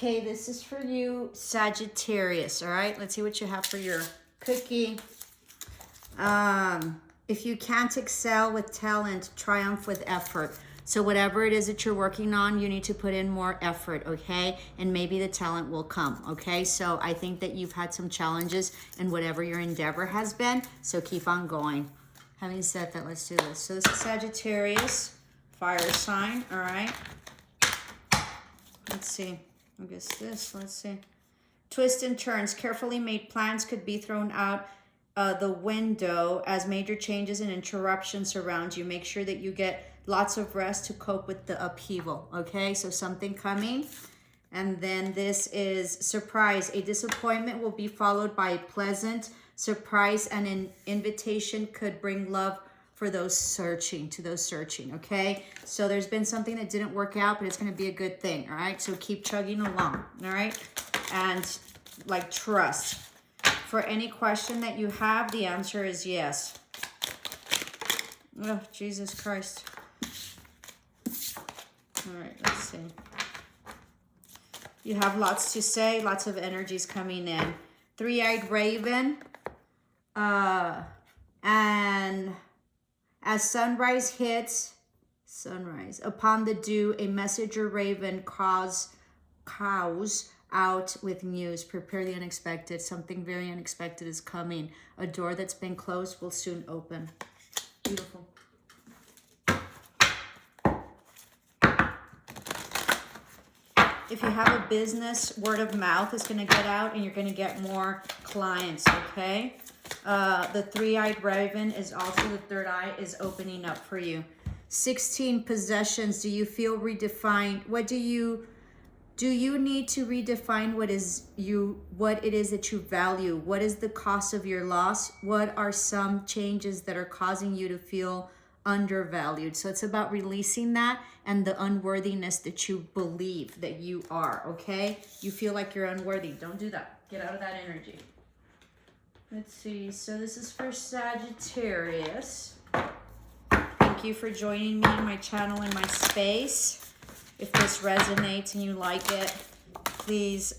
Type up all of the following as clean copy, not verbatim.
Okay, this is for you, Sagittarius, all right? Let's see what you have for your cookie. If you can't excel with talent, triumph with effort. So whatever it is that you're working on, you need to put in more effort, okay? And maybe the talent will come, okay? So I think that you've had some challenges in whatever your endeavor has been, so keep on going. Having said that, let's do this. So this is Sagittarius, fire sign, all right? Let's see. I guess this, let's see. Twists and turns. Carefully made plans could be thrown out the window as major changes and interruptions surround you. Make sure that you get lots of rest to cope with the upheaval, okay? So something coming. And then this is surprise. A disappointment will be followed by a pleasant surprise, and an invitation could bring love for those searching, okay? So there's been something that didn't work out, but it's going to be a good thing, all right? So keep chugging along, all right? And like trust. For any question that you have, the answer is yes. Oh, Jesus Christ. All right, let's see. You have lots to say, lots of energies coming in. Three-eyed raven. And as sunrise hits, upon the dew, a messenger raven caws out with news. Prepare the unexpected. Something very unexpected is coming. A door that's been closed will soon open. Beautiful. If you have a business, word of mouth is going to get out and you're going to get more clients, okay? The three-eyed raven is also, the third eye is opening up for you. 16 possessions. Do you feel redefined? Do you need to redefine what it is that you value? What is the cost of your loss? What are some changes that are causing you to feel undervalued? So it's about releasing that and the unworthiness that you believe that you are, okay? You feel like you're unworthy. Don't do that. Get out of that energy. Let's see. So this is for Sagittarius. Thank you for joining me in my channel and my space. If this resonates and you like it, please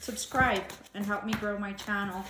subscribe and help me grow my channel.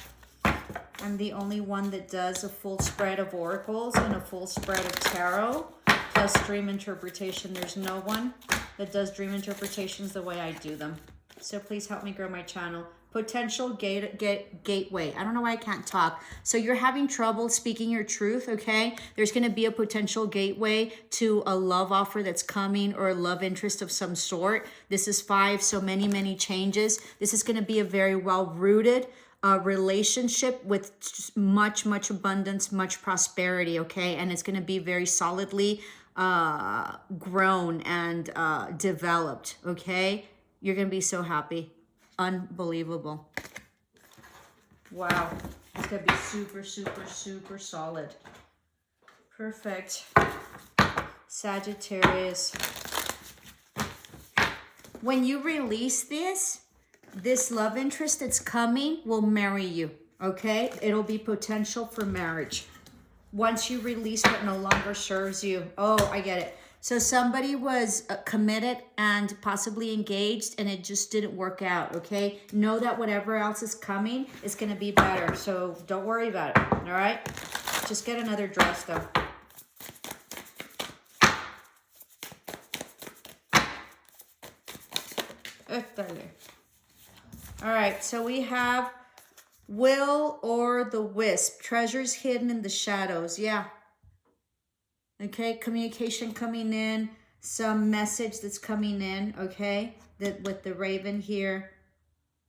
I'm the only one that does a full spread of oracles and a full spread of tarot plus dream interpretation. There's no one that does dream interpretations the way I do them. So please help me grow my channel. Potential gateway. I don't know why I can't talk. So you're having trouble speaking your truth, okay? There's going to be a potential gateway to a love offer that's coming, or a love interest of some sort. This is 5, so many changes. This is going to be a very well-rooted relationship with much abundance, much prosperity, okay? And it's going to be very solidly grown and developed, okay? You're going to be so happy. Unbelievable. Wow. It's going to be super solid. Perfect. Sagittarius. When you release this love interest that's coming will marry you, okay? It'll be potential for marriage. Once you release what no longer serves you. Oh, I get it. So somebody was committed and possibly engaged and it just didn't work out, okay? Know that whatever else is coming is going to be better. So don't worry about it, all right? Just get another dress, though. All right, so we have Will or the Wisp. Treasures hidden in the shadows. Yeah. Okay, communication coming in, some message that's coming in, okay? That with the raven here,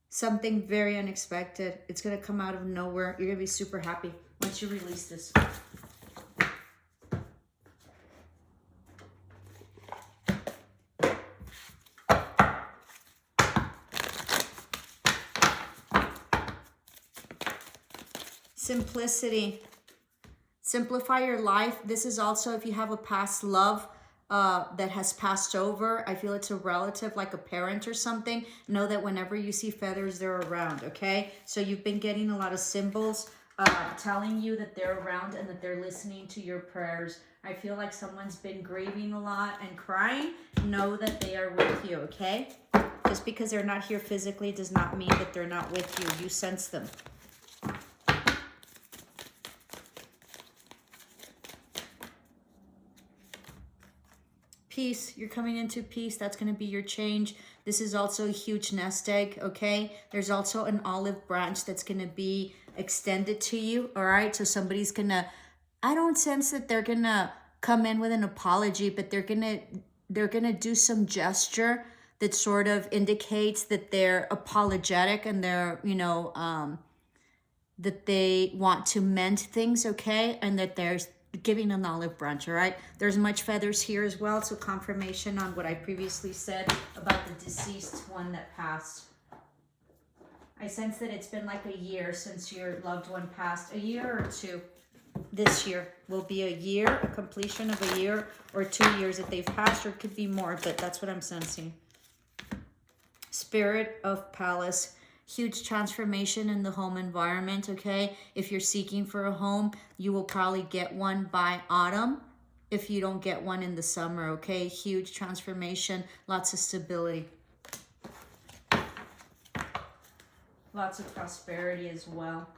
something very unexpected. It's going to come out of nowhere. You're going to be super happy once you release this. Simplicity. Simplify your life. This is also if you have a past love that has passed over. I feel it's a relative, like a parent or something. Know that whenever you see feathers, they're around, okay? So you've been getting a lot of symbols telling you that they're around and that they're listening to your prayers. I feel like someone's been grieving a lot and crying. Know that they are with you, okay? Just because they're not here physically does not mean that they're not with you. You sense them. Peace. You're coming into peace. That's going to be your change. This is also a huge nest egg, okay? There's also an olive branch that's going to be extended to you, all right? So somebody's going to, I don't sense that they're going to come in with an apology, but they're going to do some gesture that sort of indicates that they're apologetic and they're, you know, that they want to mend things, okay? And that there's giving an olive branch, all right? There's much feathers here as well, so confirmation on what I previously said about the deceased one that passed. I sense that it's been like a year since your loved one passed. A year or two. This year will be a year, a completion of a year, or 2 years that they've passed, or it could be more, but that's what I'm sensing. Spirit of Palace. Huge transformation in the home environment, okay? If you're seeking for a home, you will probably get one by autumn if you don't get one in the summer, okay? Huge transformation, lots of stability. Lots of prosperity as well.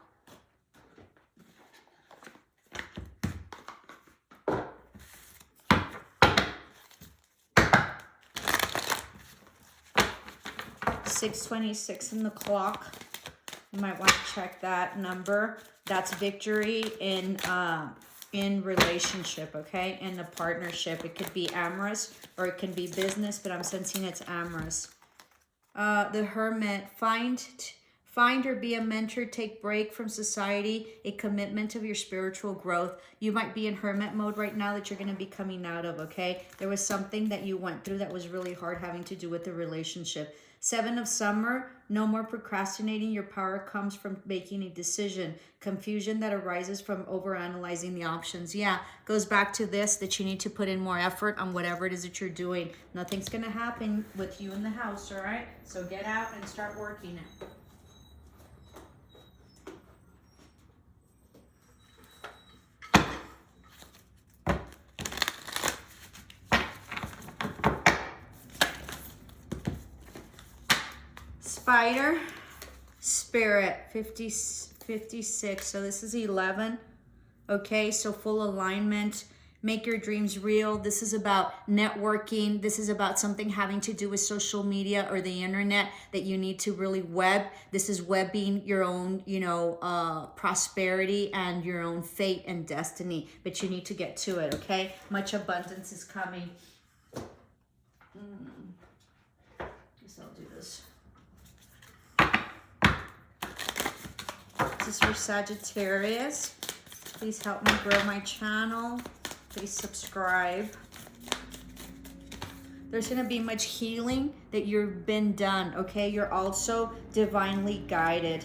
.626 in the clock. You might want to check that number. That's victory in relationship, okay? In a partnership. It could be amorous or it can be business, but I'm sensing it's amorous. The Hermit. Find or be a mentor. Take break from society. A commitment of your spiritual growth. You might be in hermit mode right now that you're going to be coming out of, okay? There was something that you went through that was really hard having to do with the relationship. 7 of Summer, no more procrastinating. Your power comes from making a decision. Confusion that arises from overanalyzing the options. Yeah, goes back to this, that you need to put in more effort on whatever it is that you're doing. Nothing's going to happen with you in the house, all right? So get out and start working it. Spider, Spirit, 56. So this is 11. Okay, so full alignment. Make your dreams real. This is about networking. This is about something having to do with social media or the internet that you need to really web. This is webbing your own, you know, prosperity and your own fate and destiny. But you need to get to it, okay? Much abundance is coming. Guess I'll do this. This is for Sagittarius. Please help me grow my channel. Please subscribe. There's going to be much healing that you've been done, okay? You're also divinely guided.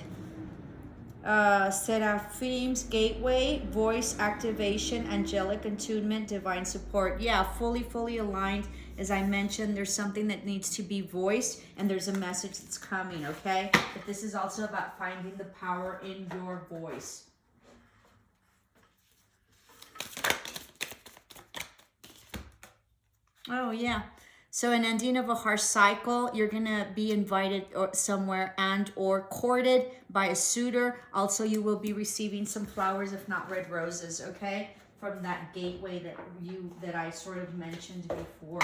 Seraphim's gateway, voice activation, angelic attunement, divine support. Yeah, fully aligned. As I mentioned, there's something that needs to be voiced and there's a message that's coming, okay? But this is also about finding the power in your voice. Oh, yeah. So an ending of a harsh cycle, you're going to be invited somewhere and or courted by a suitor. Also, you will be receiving some flowers, if not red roses, okay? From that gateway that I sort of mentioned before.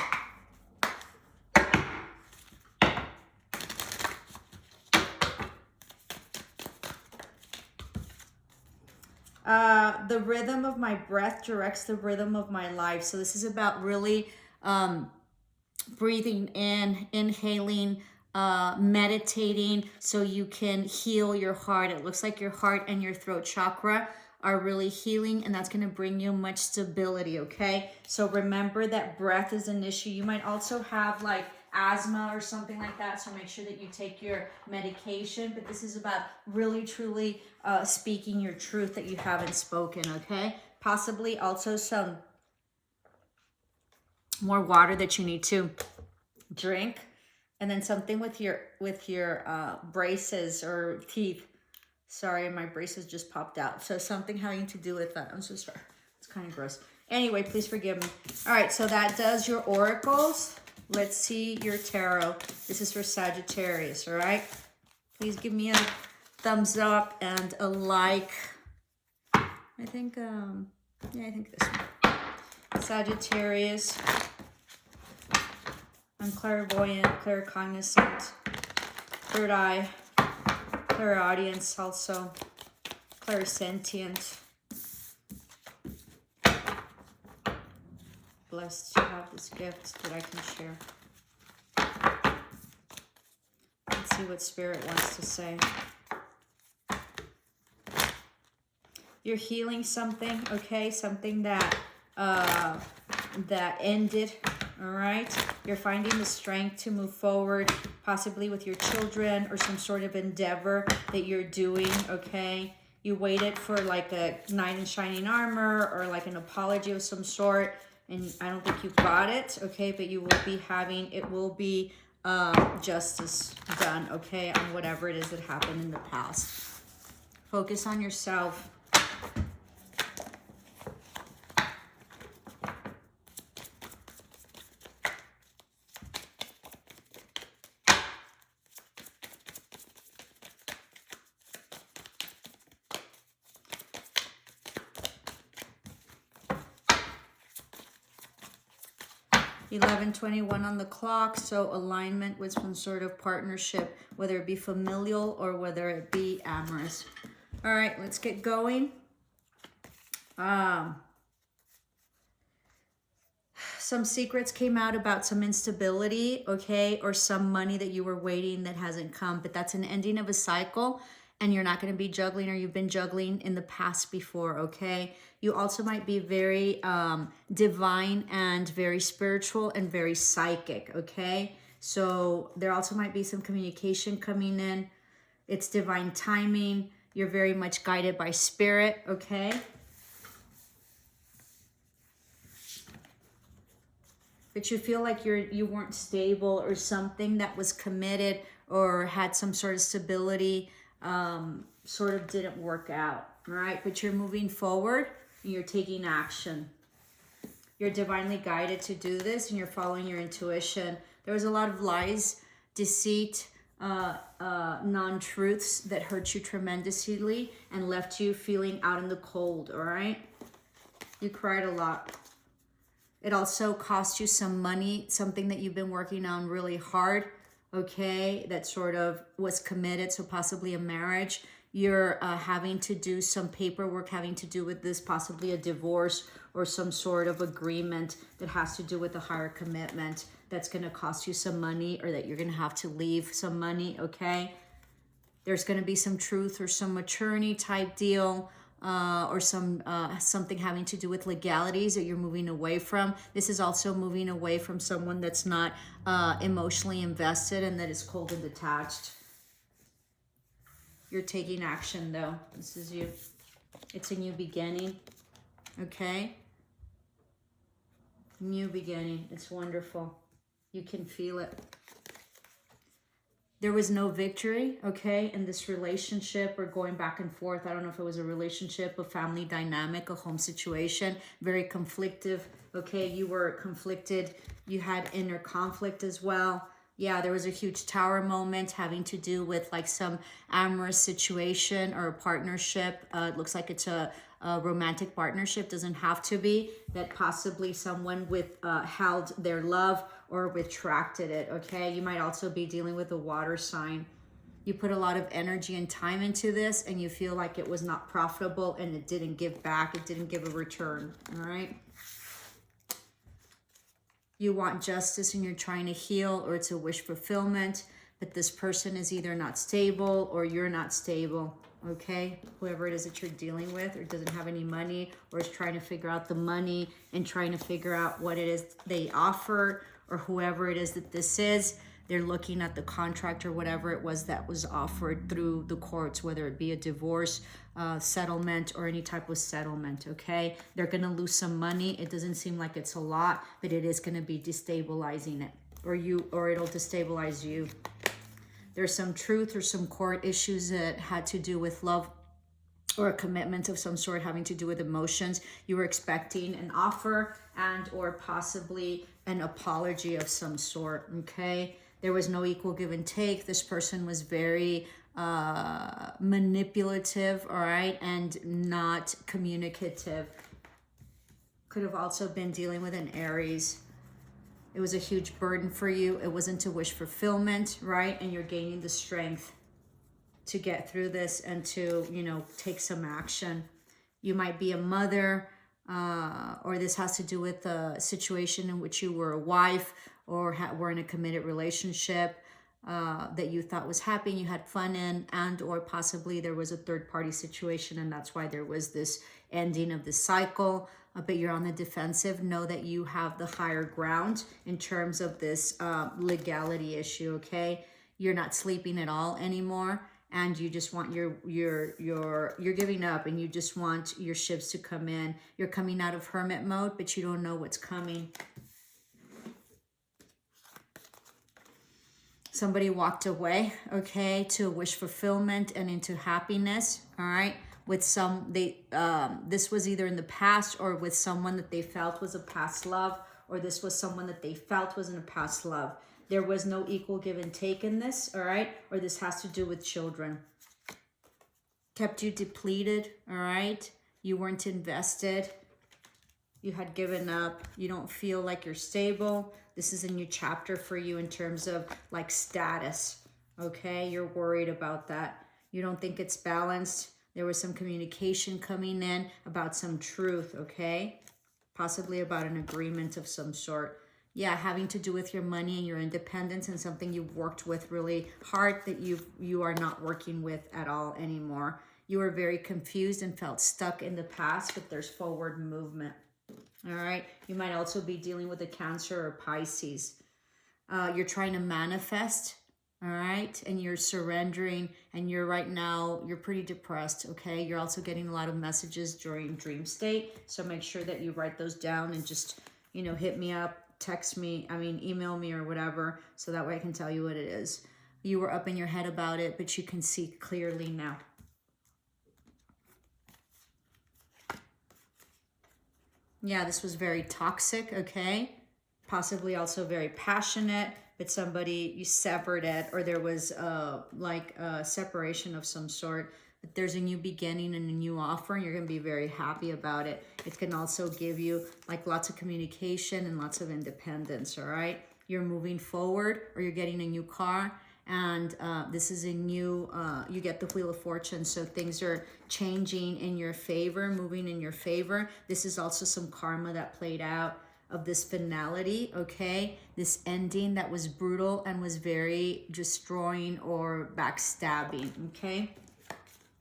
The rhythm of my breath directs the rhythm of my life. So this is about really breathing in, inhaling, meditating so you can heal your heart. It looks like your heart and your throat chakra are really healing, and that's going to bring you much stability, okay? So remember that breath is an issue. You might also have like asthma or something like that, so make sure that you take your medication. But this is about really truly speaking your truth that you haven't spoken, okay? Possibly also some more water that you need to drink, and then something with your braces or teeth. Sorry, my braces just popped out. So something having to do with that. I'm so sorry. It's kind of gross. Anyway, please forgive me. All right, so that does your oracles. Let's see your tarot. This is for Sagittarius, all right? Please give me a thumbs up and a like. I think, yeah, I think this one. Sagittarius. I'm clairvoyant, claircognizant, third eye, clairaudience also, clairsentient. Blessed to have this gift that I can share. Let's see what Spirit wants to say. You're healing something, okay? Something that that ended, all right? You're finding the strength to move forward, possibly with your children or some sort of endeavor that you're doing, okay? You waited for like a knight in shining armor or like an apology of some sort, and I don't think you got it, okay? But you will be having, it will be justice done, okay, on whatever it is that happened in the past. Focus on yourself. 11:21 on the clock, so alignment with some sort of partnership, whether it be familial or whether it be amorous. All right, let's get going. Some secrets came out about some instability, okay, or some money that you were waiting that hasn't come, but that's an ending of a cycle, and you're not going to be juggling, or you've been juggling in the past before, okay? You also might be very divine and very spiritual and very psychic, okay? So there also might be some communication coming in. It's divine timing. You're very much guided by spirit, okay? But you feel like you weren't stable, or something that was committed or had some sort of stability sort of didn't work out, all right? But you're moving forward and you're taking action. You're divinely guided to do this, and you're following your intuition. There was a lot of lies, deceit, non-truths that hurt you tremendously and left you feeling out in the cold, all right? You cried a lot. It also cost you some money, something that you've been working on really hard, okay, that sort of was committed, so possibly a marriage. You're having to do some paperwork having to do with this, possibly a divorce or some sort of agreement that has to do with a higher commitment that's going to cost you some money, or that you're going to have to leave some money, okay? There's going to be some truth or some maturity type deal, or something having to do with legalities that you're moving away from. This is also moving away from someone that's not emotionally invested and that is cold and detached. You're taking action though. This is you. It's a new beginning. Okay? New beginning. It's wonderful. You can feel it. There was no victory, okay, in this relationship, or going back and forth. I don't know if it was a relationship, a family dynamic, a home situation, very conflictive, okay? You were conflicted. You had inner conflict as well. Yeah, there was a huge tower moment having to do with like some amorous situation or a partnership. It looks like it's a romantic partnership. Doesn't have to be. That possibly someone held their love or retracted it, okay? You might also be dealing with a water sign. You put a lot of energy and time into this, and you feel like it was not profitable, and it didn't give back. It didn't give a return, all right? You want justice and you're trying to heal, or it's a wish fulfillment, but this person is either not stable or you're not stable, okay? Whoever it is that you're dealing with, or doesn't have any money, or is trying to figure out the money and trying to figure out what it is they offer, or whoever it is that this is, they're looking at the contract or whatever it was that was offered through the courts, whether it be a divorce, settlement, or any type of settlement, okay? They're going to lose some money. It doesn't seem like it's a lot, but it is going to be destabilizing it, or it'll destabilize you. There's some truth or some court issues that had to do with love or a commitment of some sort having to do with emotions. You were expecting an offer and or possibly an apology of some sort, okay? There was no equal give and take. This person was very manipulative, all right, and not communicative. Could have also been dealing with an Aries. It was a huge burden for you. It wasn't a wish fulfillment, right? And you're gaining the strength to get through this and to, you know, take some action. You might be a mother, or this has to do with a situation in which you were a wife or were in a committed relationship that you thought was happy and you had fun in, and or possibly there was a third party situation and that's why there was this ending of the cycle. But you're on the defensive. Know that you have the higher ground in terms of this legality issue, okay? You're not sleeping at all anymore. And you just want you're giving up and you just want your ships to come in. You're coming out of hermit mode, but you don't know what's coming. Somebody walked away, okay, to wish fulfillment and into happiness, all right? With this was either in the past or with someone that they felt was a past love, or this was someone that they felt was in a past love. There was no equal give and take in this, all right? Or this has to do with children. Kept you depleted, all right? You weren't invested. You had given up. You don't feel like you're stable. This is a new chapter for you in terms of like status, okay? You're worried about that. You don't think it's balanced. There was some communication coming in about some truth, okay? Possibly about an agreement of some sort. Yeah, having to do with your money and your independence and something you've worked with really hard that you are not working with at all anymore. You were very confused and felt stuck in the past, but there's forward movement. All right. You might also be dealing with a Cancer or Pisces. You're trying to manifest. All right. And you're surrendering and you're right now, you're pretty depressed. Okay. You're also getting a lot of messages during dream state. So make sure that you write those down and just, you know, hit me up. Text me, email me or whatever, so that way I can tell you what it is. You were up in your head about it, but you can see clearly now. Yeah, this was very toxic, okay? Possibly also very passionate, but somebody, you severed it, or there was like a separation of some sort. But there's a new beginning and a new offer, and you're going to be very happy about it. It can also give you like lots of communication and lots of independence, all right? You're moving forward, or you're getting a new car, and this is a new, you get the Wheel of Fortune, so things are changing in your favor, moving in your favor. This is also some karma that played out of this finality, okay? This ending that was brutal and was very destroying or backstabbing, okay?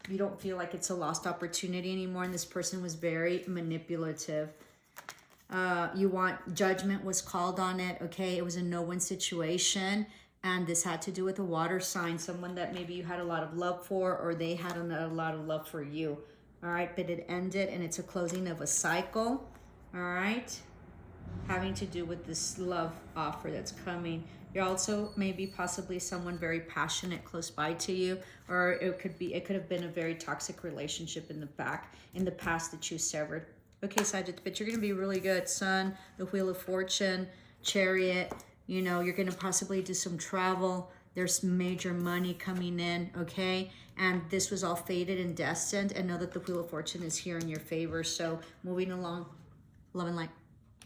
You don't feel like it's a lost opportunity anymore, and this person was very manipulative. You want judgment was called on it, okay? It was a no-win situation, and this had to do with a water sign, someone that maybe you had a lot of love for, or they had a lot of love for you, all right? But it ended, and it's a closing of a cycle, all right? Having to do with this love offer that's coming. You're also maybe possibly someone very passionate close by to you, or it could have been a very toxic relationship in the past that you severed. Okay, Sagittarius, but you're going to be really good. Sun, the Wheel of Fortune, Chariot, you know, you're going to possibly do some travel. There's major money coming in, okay? And this was all fated and destined, and know that the Wheel of Fortune is here in your favor. So moving along, love and light.